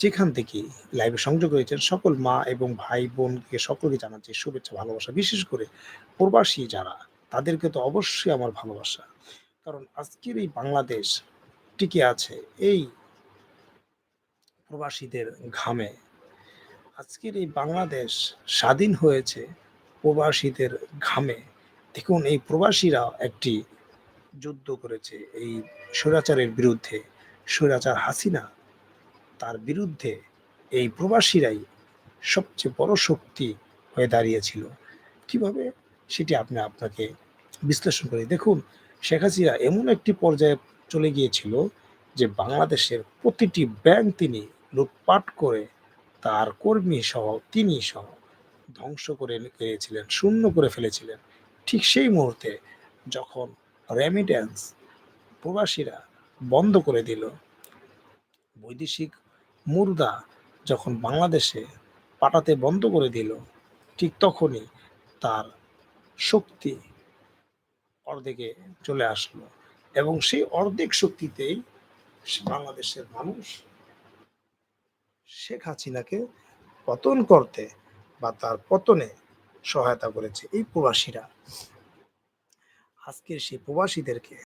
যেখান থেকেই লাইভে সংযোগ হয়েছেন সকল মা এবং ভাই বোনকে সকলকে জানাচ্ছি শুভেচ্ছা ভালোবাসা। বিশেষ করে প্রবাসী যারা তাদেরকে তো অবশ্যই আমার ভালোবাসা। কারণ আজকের এই বাংলাদেশ টিকে আছে এই প্রবাসীদের ঘামে। আজকের এই বাংলাদেশ স্বাধীন হয়েছে প্রবাসীদের ঘামে। দেখুন এই প্রবাসীরা একটি যুদ্ধ করেছে এই স্বৈরাচারের বিরুদ্ধে। স্বৈরাচার হাসিনা তার বিরুদ্ধে এই প্রবাসীরাই সবচেয়ে বড় শক্তি হয়ে দাঁড়িয়েছিল। কিভাবে সেটি আপনাকে বিশ্লেষণ করি। দেখুন শেখ হাসিনা এমন একটি পর্যায়ে চলে গিয়েছিল যে বাংলাদেশের প্রতিটি ব্যাংক তিনি লুটপাট করে তার কর্মী সহ তিনি সহ ধ্বংস করে গিয়েছিলেন, শূন্য করে ফেলেছিলেন। ঠিক সেই মুহূর্তে যখন রেমিট্যান্স প্রবাসীরা বন্ধ করে দিল, বৈদেশিক মুদ্রা যখন বাংলাদেশে পাঠাতে বন্ধ করে দিল, ঠিক তখনই তার শক্তি অর্ধেকে চলে আসলো এবং সেই অর্ধেক শক্তিতেই বাংলাদেশের মানুষ শেখ হাসিনাকে পতন করতে বা তার পতনে সহায়তা করেছে এই প্রবাসীরা। আজকের সেই প্রবাসীদেরকে